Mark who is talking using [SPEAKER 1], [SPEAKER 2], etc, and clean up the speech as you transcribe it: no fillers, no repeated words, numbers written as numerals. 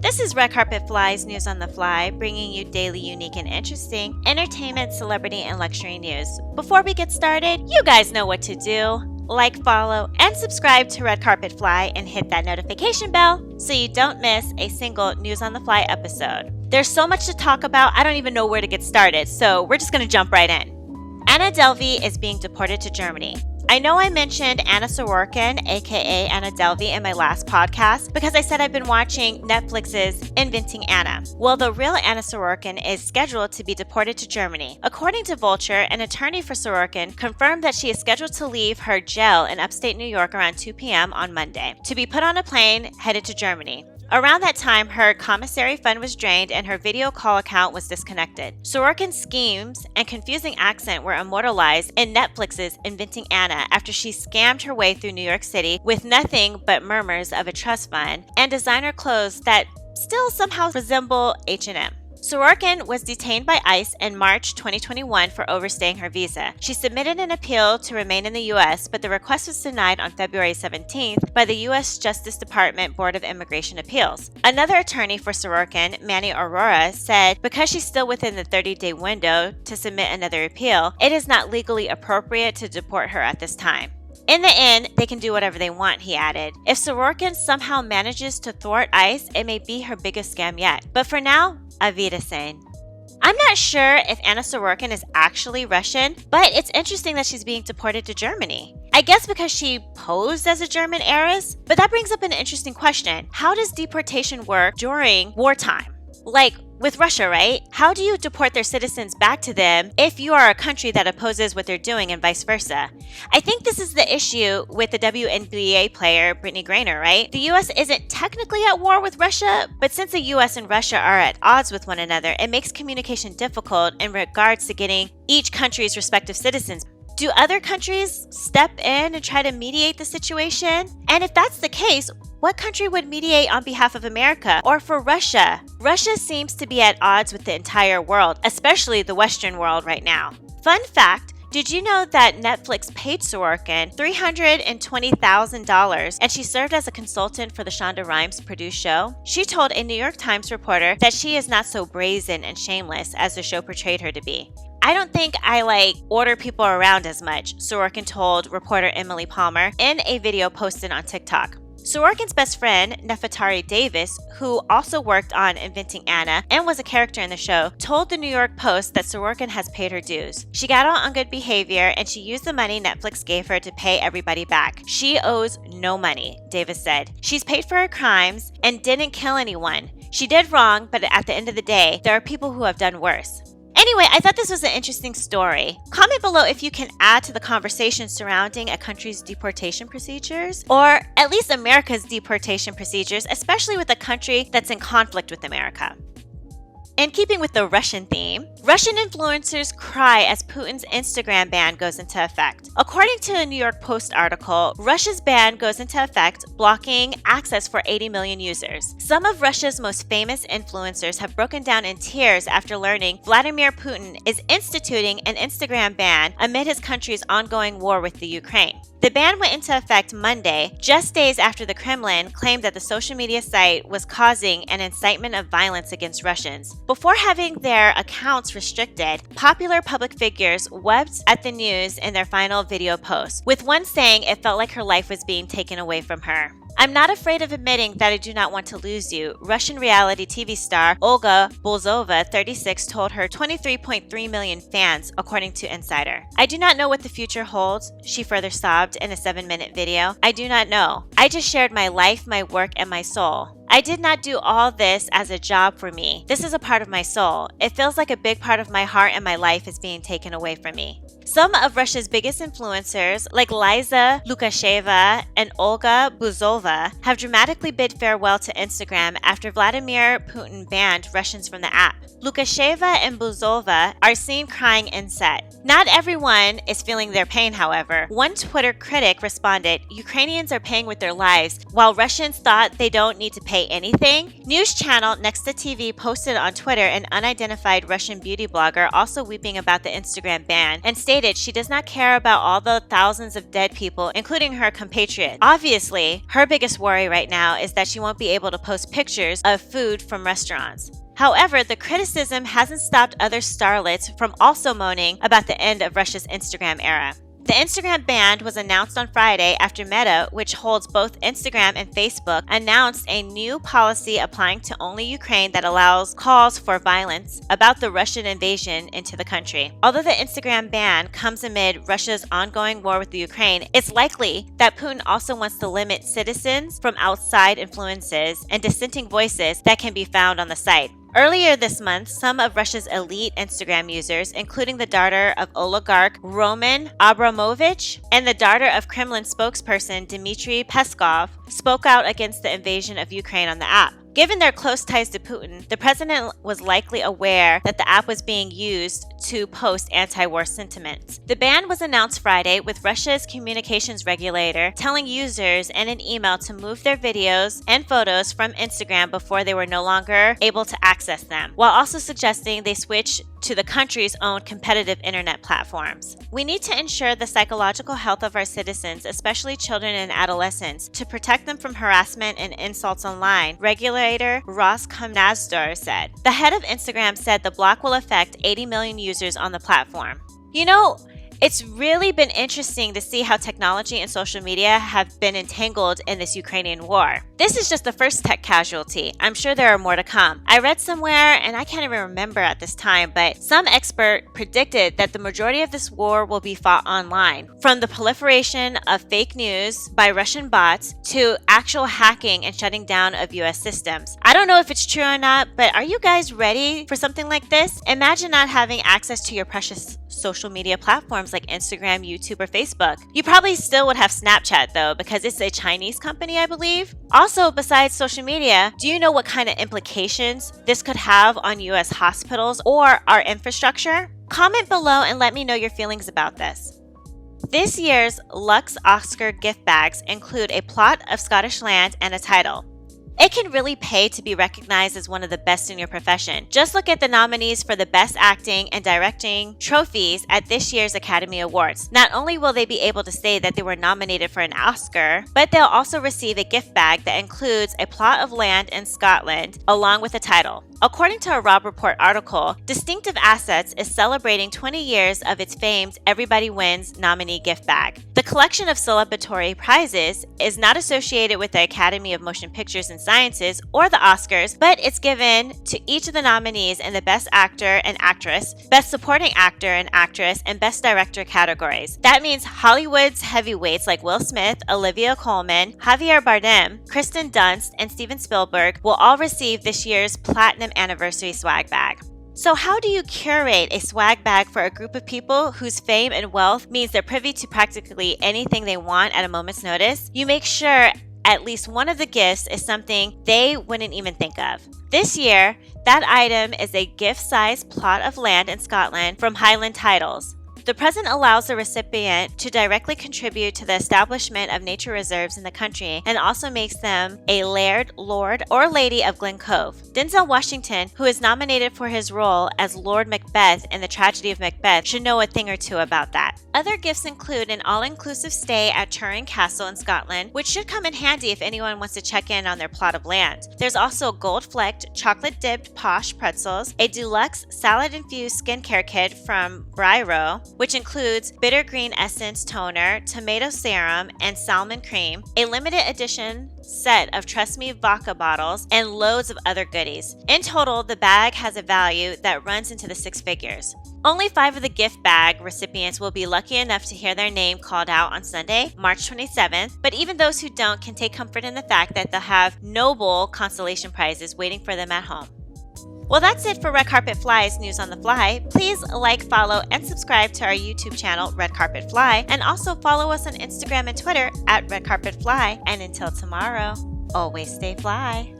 [SPEAKER 1] This is Red Carpet Fly's News on the Fly, bringing you daily, unique, and interesting entertainment, celebrity, and luxury news. Before we get started, you guys know what to do. Like, follow, and subscribe to Red Carpet Fly and hit that notification bell so you don't miss a single News on the Fly episode. There's so much to talk about, I don't even know where to get started, so we're just going to jump right in. Anna Delvey is being deported to Germany. I know I mentioned Anna Sorkin, aka Anna Delvey, in my last podcast because I said I've been watching Netflix's Inventing Anna. Well, the real Anna Sorkin is scheduled to be deported to Germany. According to Vulture, an attorney for Sorkin confirmed that she is scheduled to leave her jail in upstate New York around 2 p.m. on Monday to be put on a plane headed to Germany. Around that time, her commissary fund was drained and her video call account was disconnected. Sorkin's schemes and confusing accent were immortalized in Netflix's Inventing Anna after she scammed her way through New York City with nothing but murmurs of a trust fund and designer clothes that still somehow resemble H&M. Sorkin was detained by ICE in March 2021 for overstaying her visa. She submitted an appeal to remain in the U.S., but the request was denied on February 17th by the U.S. Justice Department Board of Immigration Appeals. Another attorney for Sorkin, Manny Aurora, said because she's still within the 30-day window to submit another appeal, it is not legally appropriate to deport her at this time. In the end, they can do whatever they want, he added. If Sorkin somehow manages to thwart ICE, it may be her biggest scam yet. But for now, auf Wiedersehen. I'm not sure if Anna Sorkin is actually Russian, but it's interesting that she's being deported to Germany. I guess because she posed as a German heiress, but that brings up an interesting question. How does deportation work during wartime? Like with Russia, right? How do you deport their citizens back to them if you are a country that opposes what they're doing and vice versa? I think this is the issue with the WNBA player Brittany Griner, right? The US isn't technically at war with Russia, but since the US and Russia are at odds with one another, it makes communication difficult in regards to getting each country's respective citizens. Do other countries step in and try to mediate the situation? And if that's the case, what country would mediate on behalf of America or for Russia? Russia seems to be at odds with the entire world, especially the Western world right now. Fun fact, did you know that Netflix paid Sorkin $320,000 and she served as a consultant for the Shonda Rhimes produced show? She told a New York Times reporter that she is not so brazen and shameless as the show portrayed her to be. I don't think I order people around as much, Sorkin told reporter Emily Palmer in a video posted on TikTok. Sorkin's best friend, Nefertari Davis, who also worked on Inventing Anna and was a character in the show, told the New York Post that Sorkin has paid her dues. She got out on good behavior and she used the money Netflix gave her to pay everybody back. She owes no money, Davis said. She's paid for her crimes and didn't kill anyone. She did wrong, but at the end of the day, there are people who have done worse. Anyway, I thought this was an interesting story. Comment below if you can add to the conversation surrounding a country's deportation procedures, or at least America's deportation procedures, especially with a country that's in conflict with America. In keeping with the Russian theme, Russian influencers cry as Putin's Instagram ban goes into effect. According to a New York Post article, Russia's ban goes into effect, blocking access for 80 million users. Some of Russia's most famous influencers have broken down in tears after learning Vladimir Putin is instituting an Instagram ban amid his country's ongoing war with the Ukraine. The ban went into effect Monday, just days after the Kremlin claimed that the social media site was causing an incitement of violence against Russians. Before having their accounts restricted, popular public figures wept at the news in their final video post, with one saying it felt like her life was being taken away from her. I'm not afraid of admitting that I do not want to lose you, Russian reality TV star Olga Bolzova, 36, told her 23.3 million fans, according to Insider. I do not know what the future holds, she further sobbed in a 7-minute video. I do not know. I just shared my life, my work, and my soul. I did not do all this as a job for me. This is a part of my soul. It feels like a big part of my heart and my life is being taken away from me. Some of Russia's biggest influencers, like Liza Lukasheva and Olga Buzova, have dramatically bid farewell to Instagram after Vladimir Putin banned Russians from the app. Lukasheva and Buzova are seen crying in set. Not everyone is feeling their pain, however. One Twitter critic responded, "Ukrainians are paying with their lives, while Russians thought they don't need to pay anything?" News channel Next to TV posted on Twitter an unidentified Russian beauty blogger also weeping about the Instagram ban and stated stated she does not care about all the thousands of dead people, including her compatriot. Obviously, her biggest worry right now is that she won't be able to post pictures of food from restaurants. However, the criticism hasn't stopped other starlets from also moaning about the end of Russia's Instagram era. The Instagram ban was announced on Friday after Meta, which holds both Instagram and Facebook, announced a new policy applying to only Ukraine that allows calls for violence about the Russian invasion into the country. Although the Instagram ban comes amid Russia's ongoing war with the Ukraine, it's likely that Putin also wants to limit citizens from outside influences and dissenting voices that can be found on the site. Earlier this month, some of Russia's elite Instagram users, including the daughter of oligarch Roman Abramovich and the daughter of Kremlin spokesperson Dmitry Peskov, spoke out against the invasion of Ukraine on the app. Given their close ties to Putin, the president was likely aware that the app was being used to post anti-war sentiments. The ban was announced Friday, with Russia's communications regulator telling users in an email to move their videos and photos from Instagram before they were no longer able to access them, while also suggesting they switch to the country's own competitive internet platforms. We need to ensure the psychological health of our citizens, especially children and adolescents, to protect them from harassment and insults online, regulator Ross Komnazdor said. The head of Instagram said the block will affect 80 million users on the platform. You know, it's really been interesting to see how technology and social media have been entangled in this Ukrainian war. This is just the first tech casualty. I'm sure there are more to come. I read somewhere, and I can't even remember at this time, but some expert predicted that the majority of this war will be fought online. From the proliferation of fake news by Russian bots to actual hacking and shutting down of US systems. I don't know if it's true or not, but are you guys ready for something like this? Imagine not having access to your precious social media platforms like Instagram, YouTube, or Facebook. You probably still would have Snapchat though, because it's a Chinese company, I believe. Also, besides social media, do you know what kind of implications this could have on US hospitals or our infrastructure? Comment below and let me know your feelings about this. This year's Lux Oscar gift bags include a plot of Scottish land and a title. It can really pay to be recognized as one of the best in your profession. Just look at the nominees for the Best Acting and Directing trophies at this year's Academy Awards. Not only will they be able to say that they were nominated for an Oscar, but they'll also receive a gift bag that includes a plot of land in Scotland along with a title. According to a Rob Report article, Distinctive Assets is celebrating 20 years of its famed Everybody Wins nominee gift bag. The collection of celebratory prizes is not associated with the Academy of Motion Pictures and Sciences or the Oscars, but it's given to each of the nominees in the Best Actor and Actress, Best Supporting Actor and Actress, and Best Director categories. That means Hollywood's heavyweights like Will Smith, Olivia Colman, Javier Bardem, Kristen Dunst, and Steven Spielberg will all receive this year's Platinum Anniversary swag bag. So how do you curate a swag bag for a group of people whose fame and wealth means they're privy to practically anything they want at a moment's notice? You make sure at least one of the gifts is something they wouldn't even think of. This year, that item is a gift-sized plot of land in Scotland from Highland Titles. The present allows the recipient to directly contribute to the establishment of nature reserves in the country and also makes them a laird, lord, or lady of Glen Cove. Denzel Washington, who is nominated for his role as Lord Macbeth in The Tragedy of Macbeth, should know a thing or two about that. Other gifts include an all-inclusive stay at Turin Castle in Scotland, which should come in handy if anyone wants to check in on their plot of land. There's also gold-flecked, chocolate-dipped posh pretzels, a deluxe salad-infused skincare kit from Bryro, which includes bitter green essence toner, tomato serum, and salmon cream, a limited edition set of Trust Me vodka bottles, and loads of other goodies. In total, the bag has a value that runs into the six figures. Only 5 of the gift bag recipients will be lucky enough to hear their name called out on Sunday, March 27th, but even those who don't can take comfort in the fact that they'll have noble consolation prizes waiting for them at home. Well, that's it for Red Carpet Fly's News on the Fly. Please like, follow, and subscribe to our YouTube channel, Red Carpet Fly, and also follow us on Instagram and Twitter at Red Carpet Fly. And until tomorrow, always stay fly.